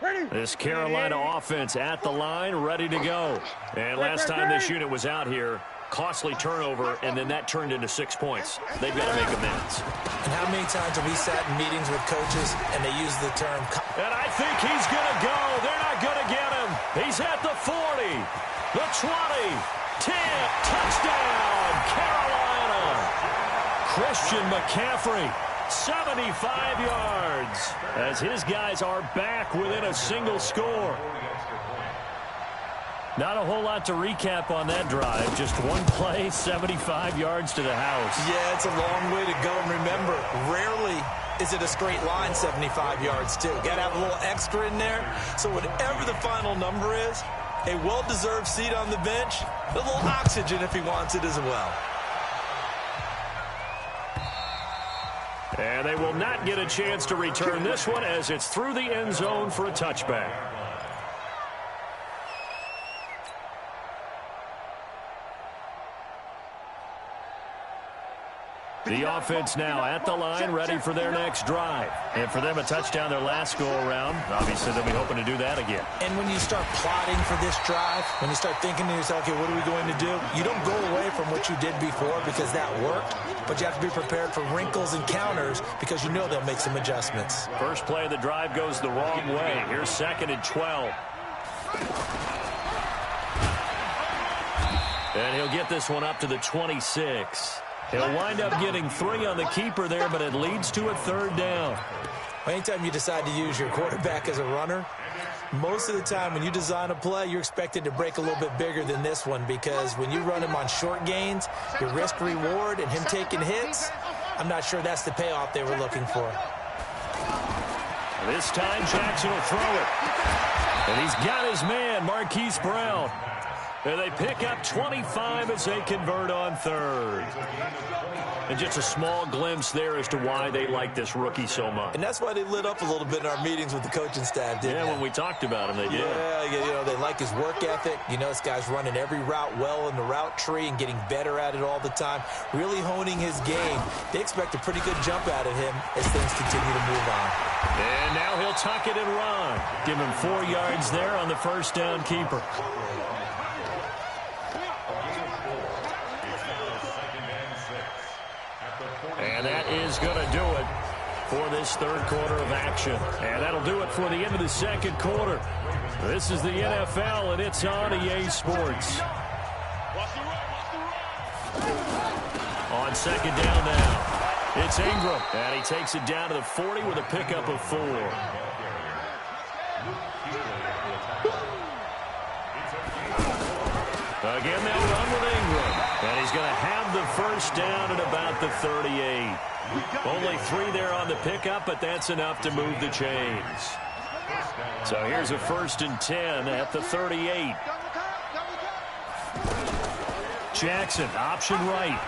This Carolina offense at the line, ready to go. And last time this unit was out here, costly turnover, and then that turned into 6 points. They've got to make amends. And how many times have we sat in meetings with coaches and they use the term... And I think he's going to go. They're not going to get him. He's at the 40, the 20, 10, touchdown, Carolina. Christian McCaffrey, 75 yards, as his guys are back within a single score. Not a whole lot to recap on that drive. Just one play, 75 yards to the house. Yeah, it's a long way to go. And remember, rarely is it a straight line 75 yards, too. Got to have a little extra in there. So whatever the final number is, a well-deserved seat on the bench, a little oxygen if he wants it as well. And they will not get a chance to return this one as it's through the end zone for a touchback. The offense now at the line, ready for their next drive. And for them, a touchdown their last go-around. Obviously, they'll be hoping to do that again. And when you start plotting for this drive, when you start thinking to yourself, okay, what are we going to do? You don't go away from what you did before because that worked, but you have to be prepared for wrinkles and counters because you know they'll make some adjustments. First play of the drive goes the wrong way. Here's 2nd and 12. And he'll get this one up to the 26. He'll wind up getting 3 on the keeper there, but it leads to a 3rd down. Anytime you decide to use your quarterback as a runner, most of the time when you design a play, you're expected to break a little bit bigger than this one because when you run him on short gains, your risk-reward and him taking hits, I'm not sure that's the payoff they were looking for. This time, Jackson will throw it. And he's got his man, Marquise Brown. And they pick up 25 as they convert on 3rd. And just a small glimpse there as to why they like this rookie so much. And that's why they lit up a little bit in our meetings with the coaching staff, didn't they? Yeah, when we talked about him, they did. Yeah, you know, they like his work ethic. You know, this guy's running every route well in the route tree and getting better at it all the time, really honing his game. They expect a pretty good jump out of him as things continue to move on. And now he'll tuck it and run. Give him 4 yards there on the first down keeper. And that is going to do it for this 3rd quarter of action. And that'll do it for the end of the 2nd quarter. This is the NFL, and it's on EA Sports. On 2nd down now, it's Ingram. And he takes it down to the 40 with a pickup of 4. Again, they'll run with Ingram. And he's going to have the first down at about the 38. Only 3 there on the pickup, but that's enough to move the chains. So here's a 1st and 10 at the 38. Jackson, option right.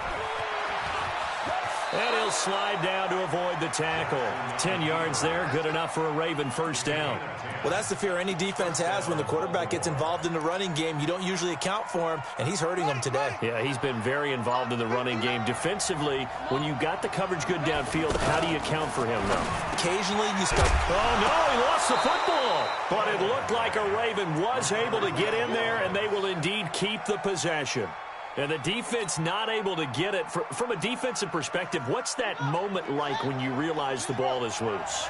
And he'll slide down to avoid the tackle. 10 yards there, good enough for a Raven first down. Well, that's the fear any defense has when the quarterback gets involved in the running game. You don't usually account for him, and he's hurting them today. Yeah, he's been very involved in the running game. Defensively, when you got the coverage good downfield, how do you account for him, though? Occasionally, you start... Oh, no, he lost the football. But it looked like a Raven was able to get in there, and they will indeed keep the possession. And the defense not able to get it. From a defensive perspective, what's that moment like when you realize the ball is loose?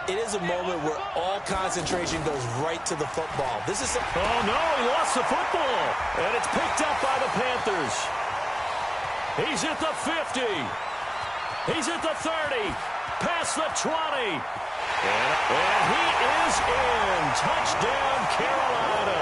It is a moment where all concentration goes right to the football. This is Oh, no, he lost the football. And it's picked up by the Panthers. He's at the 50. He's at the 30. Past the 20. And he is in. Touchdown, Carolina.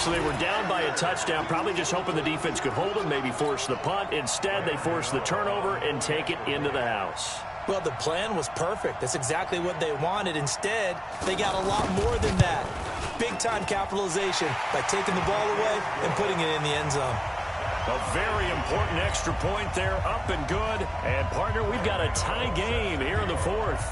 So they were down by a touchdown, probably just hoping the defense could hold them, maybe force the punt. Instead, they force the turnover and take it into the house. Well, the plan was perfect. That's exactly what they wanted. Instead, they got a lot more than that. Big-time capitalization by taking the ball away and putting it in the end zone. A very important extra point there, up and good. And, partner, we've got a tie game here in the 4th.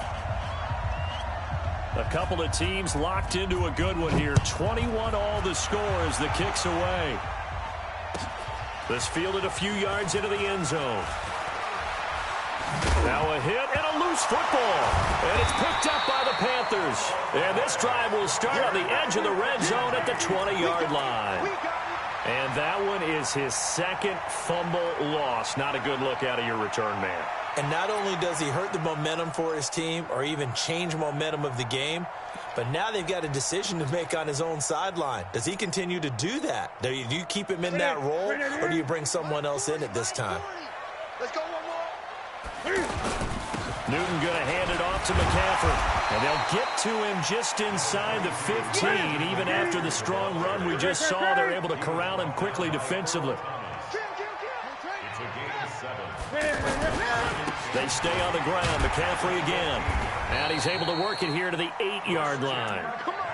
A couple of teams locked into a good one here. 21 all the score as the kick's away. This fielded a few yards into the end zone. Now a hit and a loose football. And it's picked up by the Panthers. Panthers. And this drive will start on the edge of the red zone at the 20-yard line. And that one is his second fumble loss. Not a good look out of your return man. And not only does he hurt the momentum for his team or even change momentum of the game, but now they've got a decision to make on his own sideline. Does he continue to do that? Do you keep him in that role, or do you bring someone else in at this time? Let's go one more. Newton going to hand it off to McCaffrey. And they'll get to him just inside the 15. Even after the strong run we just saw, they're able to corral him quickly defensively. They stay on the ground. McCaffrey again. And he's able to work it here to the 8-yard line.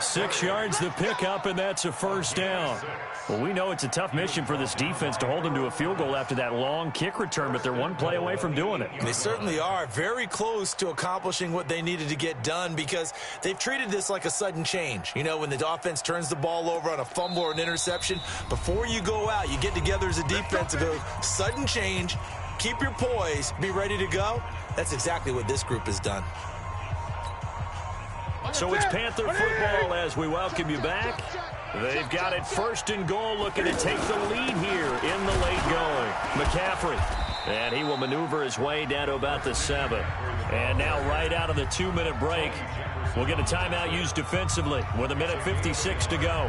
6 yards the pickup, and that's a first down. Well, we know it's a tough mission for this defense to hold them to a field goal after that long kick return, but they're one play away from doing it. They certainly are very close to accomplishing what they needed to get done because they've treated this like a sudden change. You know, when the offense turns the ball over on a fumble or an interception, before you go out, you get together as a defense and go, sudden change, keep your poise, be ready to go. That's exactly what this group has done. So it's Panther football as we welcome you back. They've got it first and goal, looking to take the lead here in the late going. McCaffrey, and he will maneuver his way down to about the 7. And now right out of the 2-minute break, we'll get a timeout used defensively with 1:56 to go.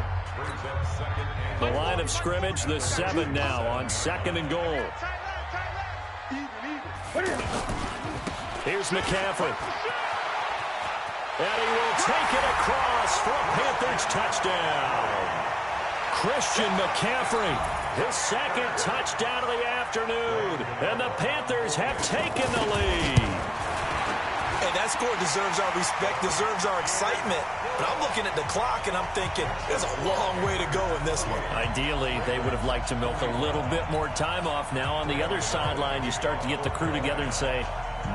The line of scrimmage, the 7 now on 2nd and goal. Here's McCaffrey. And he will take it across for a Panthers touchdown. Christian McCaffrey, his second touchdown of the afternoon. And the Panthers have taken the lead. Hey, that score deserves our respect, deserves our excitement. But I'm looking at the clock, and I'm thinking, there's a long way to go in this one. Ideally, they would have liked to milk a little bit more time off. Now on the other sideline, you start to get the crew together and say,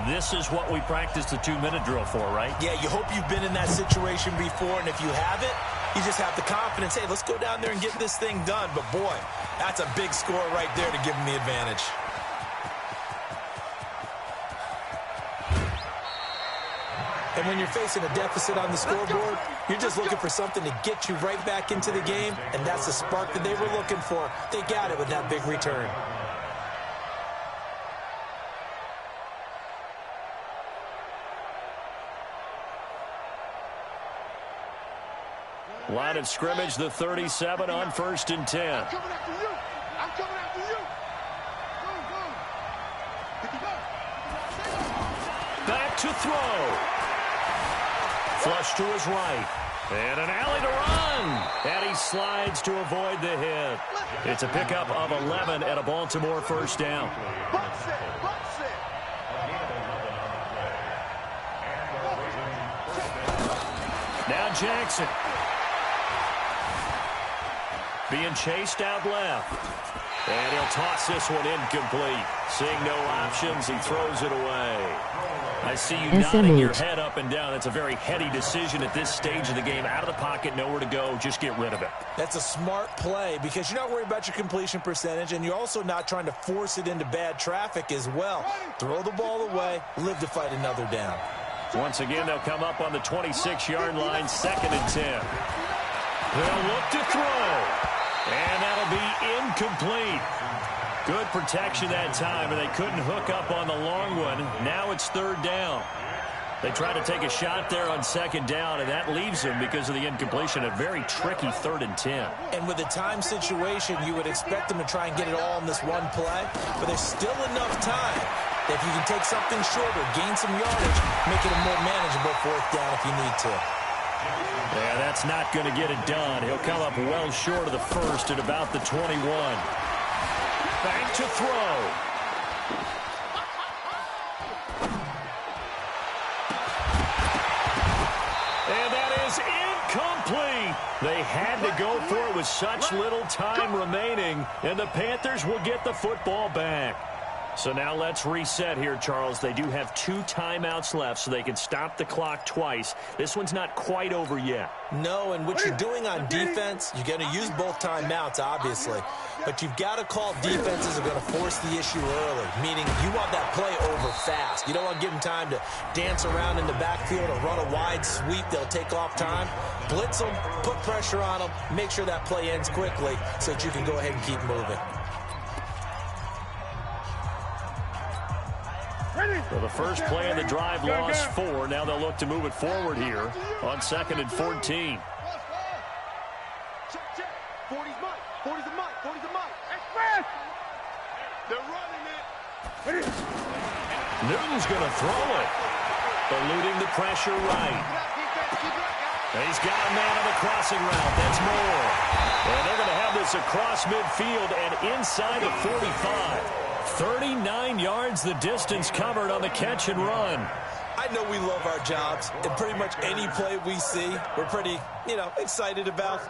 this is what we practiced the 2-minute drill for, right? Yeah, you hope you've been in that situation before, and if you haven't, you just have the confidence, hey, let's go down there and get this thing done. But, boy, that's a big score right there to give them the advantage. And when you're facing a deficit on the scoreboard, you're just looking for something to get you right back into the game, and that's the spark that they were looking for. They got it with that big return. Line of scrimmage, the 37 on 1st and 10. I'm coming after you. I'm coming after you. Go. Back to throw. Flush to his right. And an alley to run. And he slides to avoid the hit. It's a pickup of 11 at a Baltimore first down. Box it. Now Jackson. Being chased out left. And he'll toss this one incomplete. Seeing no options, he throws it away. I see you nodding your head up and down. It's a very heady decision at this stage of the game. Out of the pocket, nowhere to go. Just get rid of it. That's a smart play because you're not worried about your completion percentage, and you're also not trying to force it into bad traffic as well. Throw the ball away, live to fight another down. Once again, they'll come up on the 26-yard line, 2nd and 10. They'll look to throw. And that'll be incomplete. Good protection that time, and they couldn't hook up on the long one. Now it's 3rd down. They try to take a shot there on 2nd down, and that leaves them, because of the incompletion, a very tricky 3rd and 10. And with the time situation, you would expect them to try and get it all in this one play, but there's still enough time that if you can take something shorter, gain some yardage, make it a more manageable 4th down if you need to. Yeah, that's not going to get it done. He'll come up well short of the first at about the 21. Back to throw. And that is incomplete. They had to go for it with such little time remaining, and the Panthers will get the football back. So now let's reset here, Charles. They do have 2 timeouts left, so they can stop the clock twice. This one's not quite over yet. No, and what you're doing on defense, you're going to use both timeouts, obviously. But you've got to call defenses are going to force the issue early, meaning you want that play over fast. You don't want to give them time to dance around in the backfield or run a wide sweep. They'll take off time. Blitz them, put pressure on them, make sure that play ends quickly so that you can go ahead and keep moving. So the first play of the drive lost 4. Now they'll look to move it forward here on 2nd and 14. Check, check. 40's Mike. 40's a Mike. 40's a Mike. Express! They're running it. Newton's going to throw it. Eluding the pressure right. And he's got a man on the crossing route. That's Moore. And they're going to have this across midfield and inside the 45. 39 yards the distance covered on the catch and run. I know we love our jobs, and pretty much any play we see, we're pretty, excited about.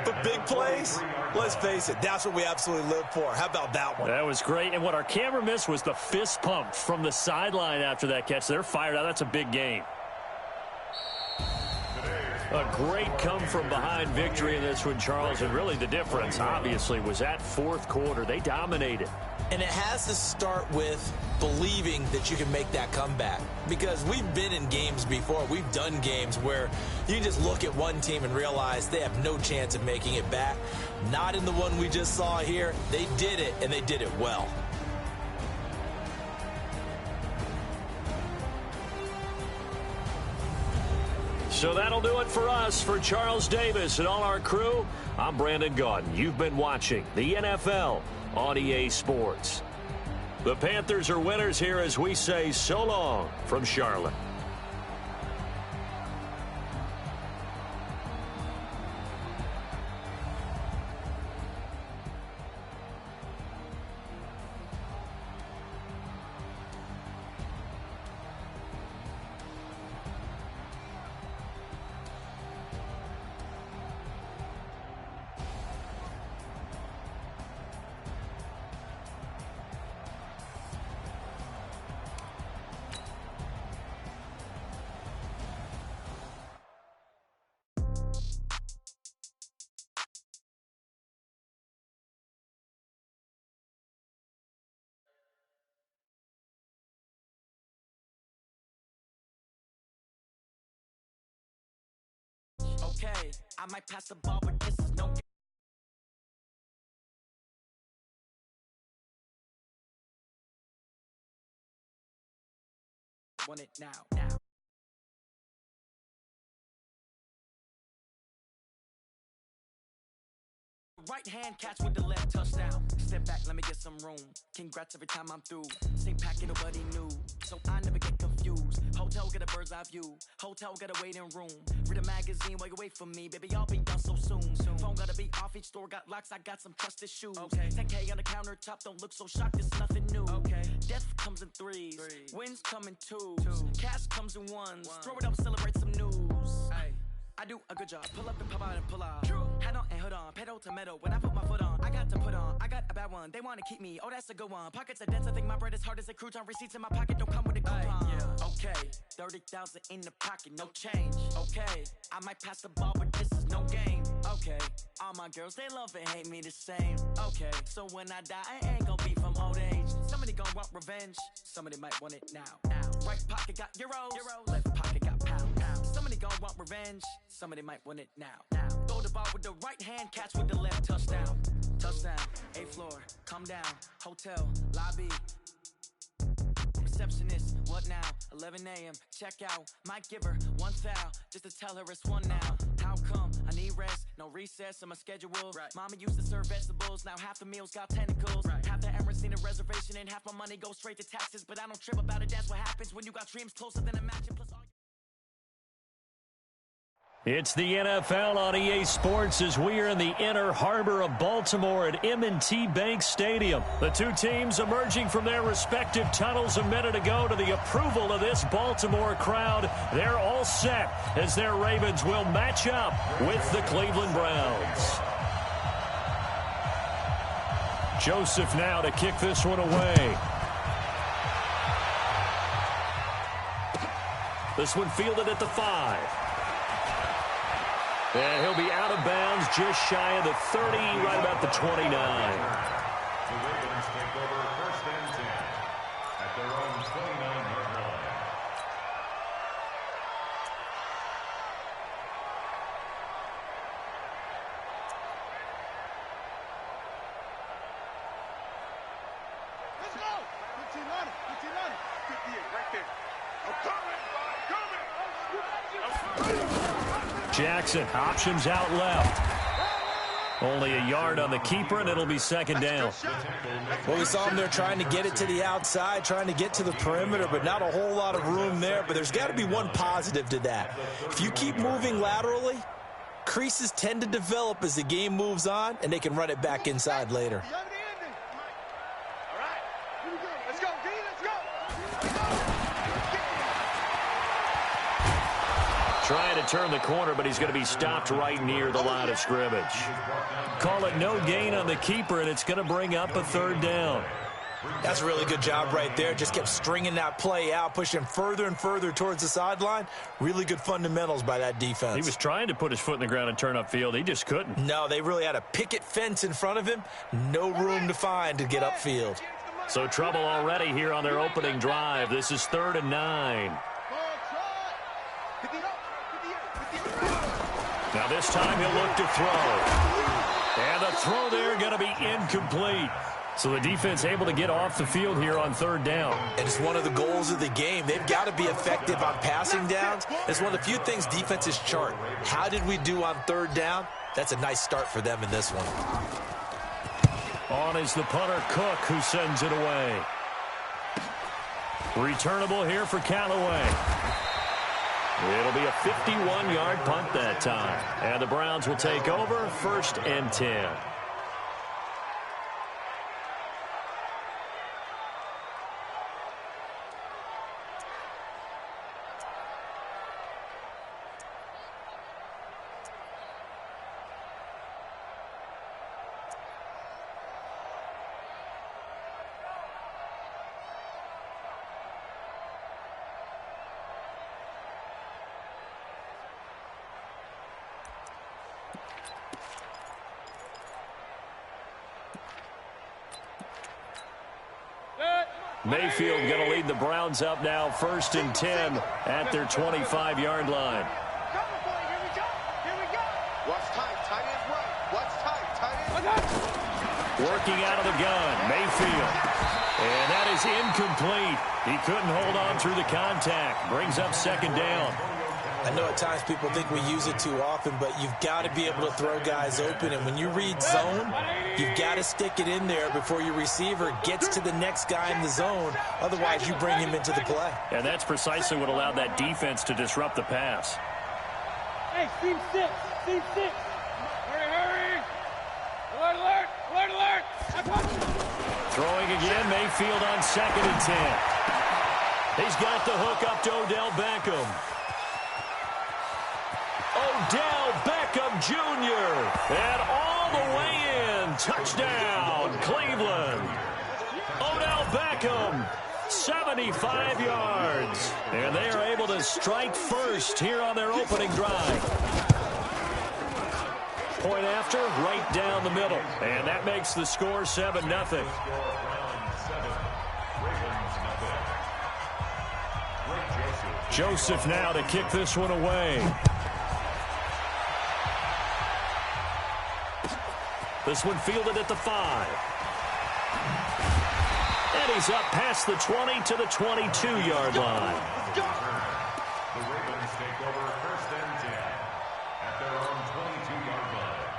But big plays, let's face it, that's what we absolutely live for. How about that one? That was great, and what our camera missed was the fist pump from the sideline after that catch. They're fired out. That's a big game. A great come-from-behind victory in this one, Charles, and really the difference, obviously, was that fourth quarter. They dominated. And it has to start with believing that you can make that comeback. Because we've been in games before. We've done games where you can just look at one team and realize they have no chance of making it back. Not in the one we just saw here. They did it, and they did it well. So that'll do it for us. For Charles Davis and all our crew, I'm Brandon Gaudin. You've been watching the NFL on EA Sports. The Panthers are winners here as we say so long from Charlotte. Okay, I might pass the ball, but this is no. Want it now. Right hand catch with the left touchdown. Step back, let me get some room. Congrats every time I'm through. Same packet, nobody knew, so I never get confused. Hotel, get a bird's eye view. Hotel, got a waiting room. Read a magazine while you wait for me. Baby, I'll be done so soon. Phone gotta be off, each store got locks. I got some trusted shoes. Okay. 10K on the countertop, don't look so shocked, it's nothing new. Okay. Death comes in threes. Wins come in twos. Cash comes in ones. Throw it up, celebrate some news. Ay. I do a good job. Pull up and pop out and pull out. Head on and hood on. Pedal to metal. When I put my foot on, I got to put on. I got a bad one. They want to keep me. Oh, that's a good one. Pockets are dense. I think my bread is hard as a crouton. Receipts in my pocket don't come with a coupon. Yeah. Okay. 30,000 in the pocket. No change. Okay. I might pass the ball, but this is no game. Okay. All my girls, they love and hate me the same. Okay. So when I die, I ain't gonna be from old age. Somebody gonna want revenge. Somebody might want it now. Right pocket got euros. Left pocket got pounds. Somebody gonna want revenge. Somebody might want it now. Throw the ball with the right hand, catch with the left touchdown. Touchdown, 8th floor, come down, hotel, lobby. Receptionist, what now? 11 a.m., check out. Might give her one foul, just to tell her it's one now. How come? I need rest, no recess in my schedule. Right. Mama used to serve vegetables, now half the meals got tentacles. Right. Half the Emirates need a reservation and half my money goes straight to taxes. But I don't trip about it, that's what happens when you got dreams closer than a match. Plus all It's the NFL on EA Sports as we are in the inner harbor of Baltimore at M&T Bank Stadium. The two teams emerging from their respective tunnels a minute ago to the approval of this Baltimore crowd. They're all set as their Ravens will match up with the Cleveland Browns. Joseph now to kick this one away. This one fielded at the 5. And he'll be out of bounds just shy of the 30, right about the 29. The Ravens take over 1st and 10 at their own 29-yard line. Let's go. 15 on it. 15 on it. 58 right there. I'm coming. Jackson, options out left. Only a yard on the keeper, and it'll be 2nd down. Well, we saw him there trying to get it to the outside, trying to get to the perimeter, but not a whole lot of room there. But there's got to be one positive to that. If you keep moving laterally, creases tend to develop as the game moves on, and they can run it back inside later. All right. Here we go. Let's go, D. Let's go. Trying to turn the corner, but he's going to be stopped right near the line of scrimmage. Call it no gain on the keeper, and it's going to bring up a 3rd down. That's a really good job right there. Just kept stringing that play out, pushing further and further towards the sideline. Really good fundamentals by that defense. He was trying to put his foot in the ground and turn upfield. He just couldn't. No, they really had a picket fence in front of him. No room to find to get upfield. So trouble already here on their opening drive. This is 3rd and 9. Now this time he'll look to throw. And the throw there going to be incomplete. So the defense able to get off the field here on 3rd down. And it's one of the goals of the game. They've got to be effective on passing downs. It's one of the few things defenses chart. How did we do on 3rd down? That's a nice start for them in this one. On is the punter, Cook, who sends it away. Returnable here for Callaway. It'll be a 51-yard punt that time. And the Browns will take over 1st and 10. Mayfield going to lead the Browns up now 1st and 10 at their 25-yard line. Watch tight. Tight ends right. Watch tight. Tight ends. Working out of the gun, Mayfield. And that is incomplete. He couldn't hold on through the contact. Brings up 2nd down. I know at times people think we use it too often, but you've got to be able to throw guys open. And when you read zone, you've got to stick it in there before your receiver gets to the next guy in the zone. Otherwise, you bring him into the play. And that's precisely what allowed that defense to disrupt the pass. Hey, team 6. Team 6. Hurry. Alert, alert. Alert, alert. Throwing again, Mayfield on 2nd and 10. He's got the hook up to Odell Beckham. Odell Beckham Jr. And all the way in. Touchdown, Cleveland. Odell Beckham, 75 yards. And they are able to strike first here on their opening drive. Point after, right down the middle. And that makes the score 7-0. Joseph now to kick this one away. This one fielded at the 5. And he's up past the 20 to the 22-yard line. The Ravens take over 1st and 10 at their own 22-yard line.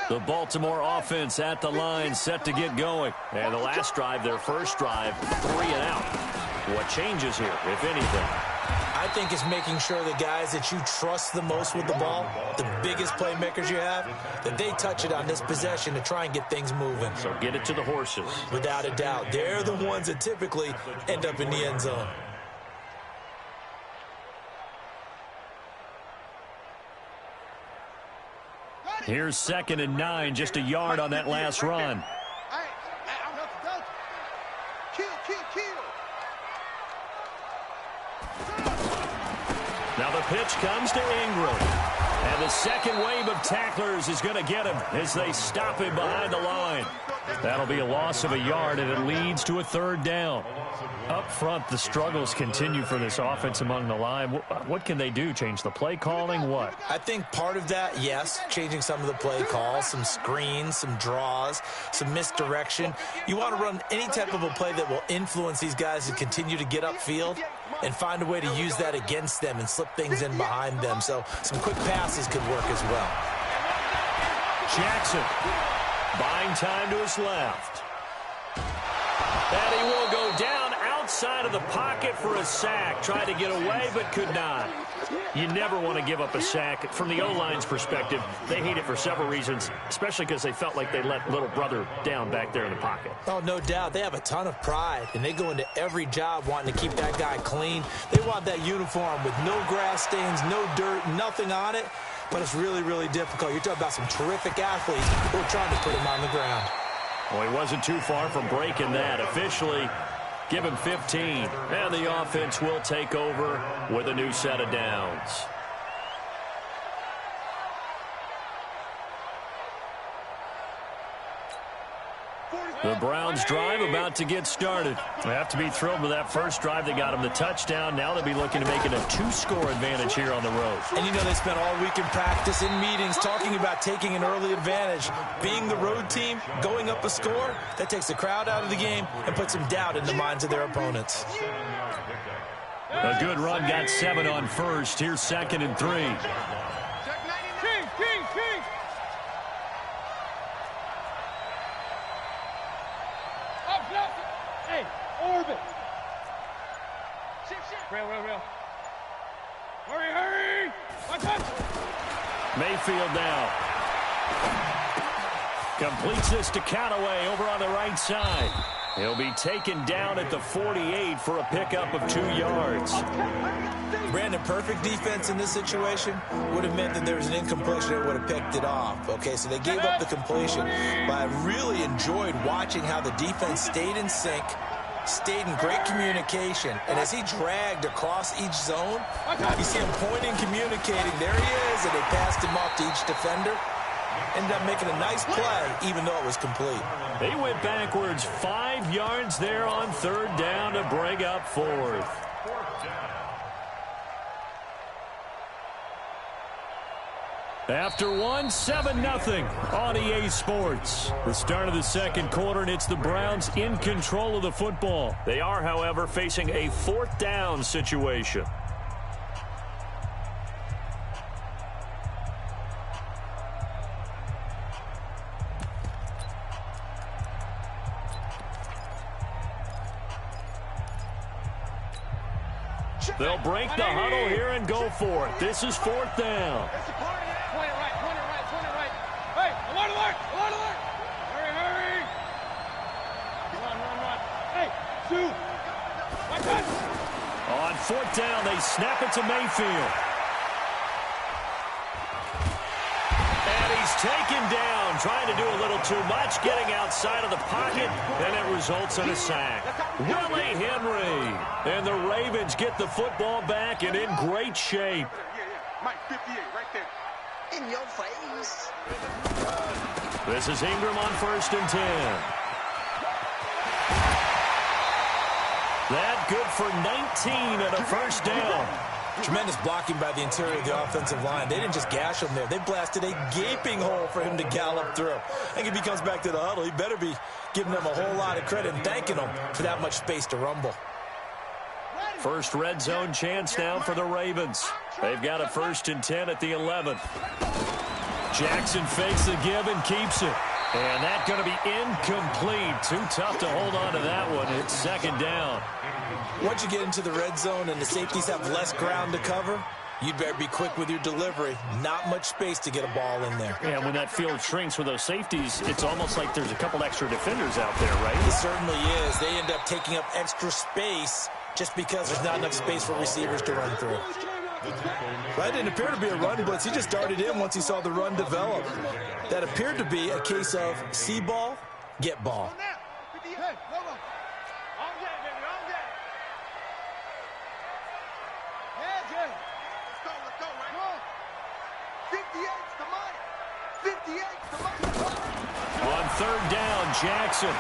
The Baltimore offense at the line, set to get going. And the last drive, their first drive, 3 and out. What changes here, if anything? I think it's making sure the guys that you trust the most with the ball, the biggest playmakers you have, that they touch it on this possession to try and get things moving. So get it to the horses. Without a doubt, they're the ones that typically end up in the end zone. Here's 2nd and 9, just a yard on that last run. Now the pitch comes to Ingram. And the second wave of tacklers is going to get him as they stop him behind the line. That'll be a loss of a yard, and it leads to a 3rd down. Up front, the struggles continue for this offense among the line. What can they do? Change the play calling? What? I think part of that, yes, changing some of the play calls, some screens, some draws, some misdirection. You want to run any type of a play that will influence these guys to continue to get upfield and find a way to use that against them and slip things in behind them. So some quick passes could work as well. Jackson buying time to his left. And he will go down outside of the pocket for a sack. Tried to get away, but could not. You never want to give up a sack. From the O-line's perspective, they hate it for several reasons, especially because they felt like they let little brother down back there in the pocket. Oh, no doubt. They have a ton of pride, and they go into every job wanting to keep that guy clean. They want that uniform with no grass stains, no dirt, nothing on it. But it's really, really difficult. You're talking about some terrific athletes who are trying to put him on the ground. Well, he wasn't too far from breaking that. Officially, give him 15. And the offense will take over with a new set of downs. The Browns drive about to get started. They have to be thrilled with that first drive that got them the touchdown. Now they'll be looking to make it a 2-score advantage here on the road. And you know they spent all week in practice, in meetings, talking about taking an early advantage. Being the road team, going up a score, that takes the crowd out of the game and puts some doubt in the minds of their opponents. A good run, got 7 on first. Here's 2nd and 3. King. Hey, orbit. Real. Hurry. Watch out. Mayfield now. Completes this to Callaway over on the right side. He'll be taken down at the 48 for a pickup of 2 yards. Brandon, perfect defense in this situation would have meant that there was an incompletion that would have picked it off. Okay, so they gave up the completion, but I really enjoyed watching how the defense stayed in sync, stayed in great communication, and as he dragged across each zone, you see him pointing, communicating. There he is, and they passed him off to each defender. Ended up making a nice play, even though it was complete. They went backwards 5 yards there on 3rd down to bring up 4th. After 1, 7-0 on EA Sports. The start of the second quarter, and it's the Browns in control of the football. They are, however, facing a 4th down situation. They'll break the huddle here and go for it. This is 4th down. Point it right. Hey, alert. Hurry. Run. Hey, shoot. Watch out. On 4th down, they snap it to Mayfield. And he's taken down, trying to do a little too much, getting outside of the pocket, and it results in a sack. Willie Henry. And the Ravens get the football back and in great shape. Mike 58 right there. In your face. This is Ingram on 1st and 10. That good for 19 and a 1st down. Tremendous blocking by the interior of the offensive line. They didn't just gash him there. They blasted a gaping hole for him to gallop through. I think if he comes back to the huddle, he better be giving them a whole lot of credit and thanking them for that much space to rumble. First red zone chance now for the Ravens. They've got a 1st and 10 at the 11th. Jackson fakes the give and keeps it. And that's going to be incomplete. Too tough to hold on to that one. It's 2nd down. Once you get into the red zone and the safeties have less ground to cover, you'd better be quick with your delivery. Not much space to get a ball in there. And when that field shrinks with those safeties, it's almost like there's a couple extra defenders out there, right? It certainly is. They end up taking up extra space just because there's not enough space for receivers to run through. That didn't appear to be a run blitz. He just darted in once he saw the run develop. That appeared to be a case of see ball, get ball. On third down, Jackson.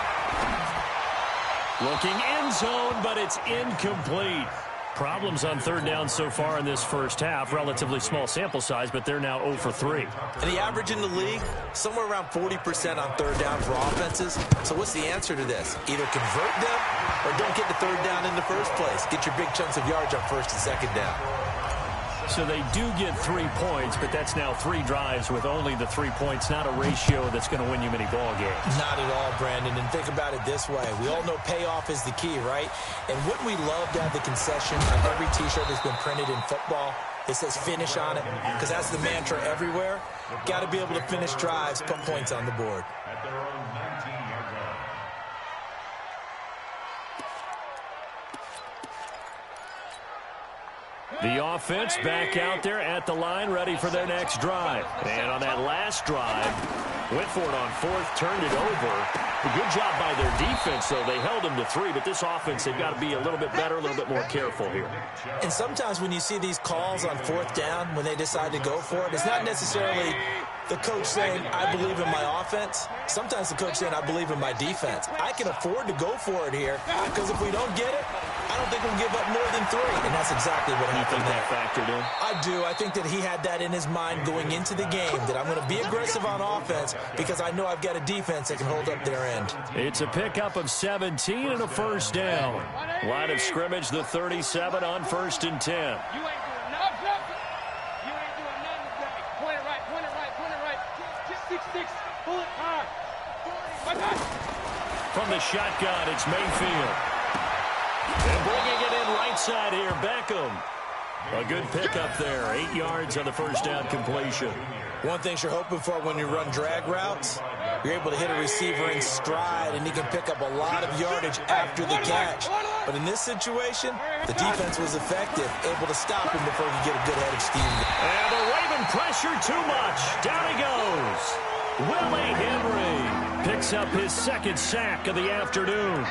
Looking end zone, but it's incomplete. Problems on third down so far in this first half. Relatively small sample size, but they're now 0 for 3. And the average in the league, somewhere around 40% on third down for offenses. So what's the answer to this? Either convert them or don't get the third down in the first place. Get your big chunks of yards on first and second down. So they do get 3 points, but that's now 3 drives with only the 3 points. Not a ratio that's going to win you many ball games. Not at all, Brandon. And think about it this way. We all know payoff is the key, right? And wouldn't we love to have the concession on every T-shirt that's been printed in football? It says finish on it, because that's the mantra everywhere. Got to be able to finish drives, put points on the board. At their own 19-yard line. The offense back out there at the line, ready for their next drive. And on that last drive, went for it on fourth, turned it over. A good job by their defense, though. They held them to 3, but this offense, they've got to be a little bit better, a little bit more careful here. And sometimes when you see these calls on fourth down, when they decide to go for it, it's not necessarily the coach saying, I believe in my offense. Sometimes the coach saying, I believe in my defense. I can afford to go for it here, because if we don't get it, I don't think we'll give up more than 3. And that's exactly what happened there. That factored in? I do. I think that he had that in his mind going into the game, that I'm going to be aggressive on offense because I know I've got a defense that can hold up their end. It's a pickup of 17 and a first down. Line of scrimmage, the 37 on 1st and 10. You ain't doing nothing. You ain't doing nothing today. Point it right, point it right, point it right. Just 6-6. Pull it hard. From the shotgun, it's Mayfield. And bringing it in right side here, Beckham. A good pickup there. 8 yards on the first down completion. One thing you're hoping for when you run drag routes, you're able to hit a receiver in stride, and he can pick up a lot of yardage after the catch. But in this situation, the defense was effective, able to stop him before he could get a good head of steam. And the Raven pressure too much. Down he goes. Willie Henry picks up his second sack of the afternoon.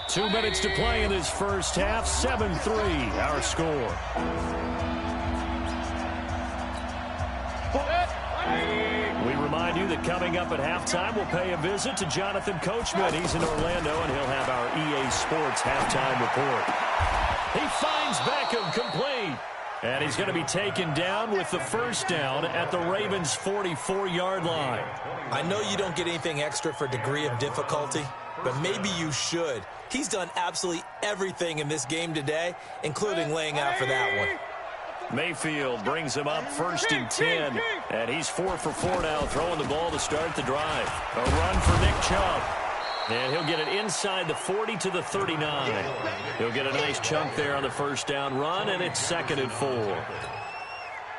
2 minutes to play in this first half. 7-3, our score. We remind you that coming up at halftime, we'll pay a visit to Jonathan Coachman. He's in Orlando, and he'll have our EA Sports halftime report. He finds Beckham complete. And he's going to be taken down with the first down at the Ravens' 44-yard line. I know you don't get anything extra for degree of difficulty, but maybe you should. He's done absolutely everything in this game today, including laying out for that one. Mayfield brings him up 1st and 10, and he's 4 for 4 now, throwing the ball to start the drive. A run for Nick Chubb, and he'll get it inside the 40 to the 39. He'll get a nice chunk there on the first down run, and it's 2nd and 4.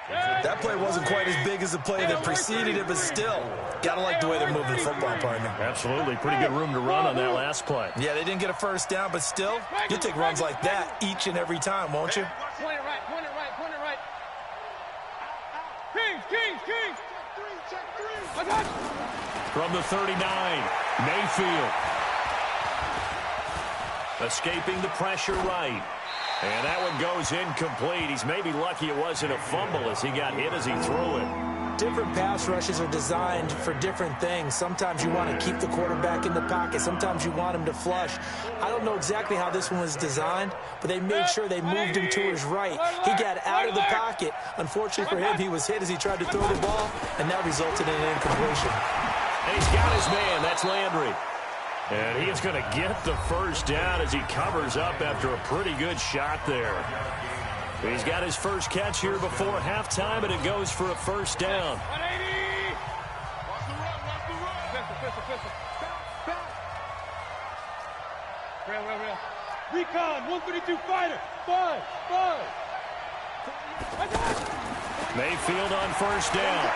That play wasn't quite as big as the play that preceded it, but still, gotta like the way they're moving the football, partner. Absolutely. Pretty good room to run on that last play. Yeah, they didn't get a first down, but still, you'll take runs like that each and every time, won't you? Point it right, point it right, point it right. Kings. From the 39, Mayfield. Escaping the pressure right. And that one goes incomplete. He's maybe lucky it wasn't a fumble as he got hit as he threw it. Different pass rushes are designed for different things. Sometimes you want to keep the quarterback in the pocket. Sometimes you want him to flush. I don't know exactly how this one was designed, but they made sure they moved him to his right. He got out of the pocket. Unfortunately for him, he was hit as he tried to throw the ball, and that resulted in an incompletion. And he's got his man. That's Landry. And he is going to get the first down as he covers up after a pretty good shot there. He's got his first catch here before halftime, and it goes for a first down. 180. Watch the run. Pistol. Real. Recon, 132 fighter. 5. Mayfield on first down.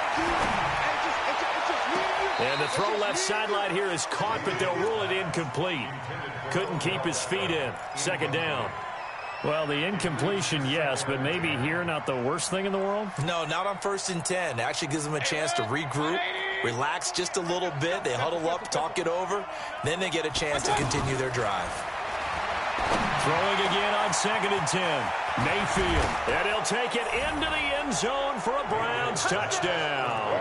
And the throw left sideline here is caught, but they'll rule it incomplete. Couldn't keep his feet in. Second down. Well, the incompletion, yes, but maybe here not the worst thing in the world? No, not on 1st and 10. Actually gives them a chance to regroup, relax just a little bit. They huddle up, talk it over. Then they get a chance to continue their drive. Throwing again on 2nd and 10. Mayfield. And he'll take it into the end zone for a Browns touchdown.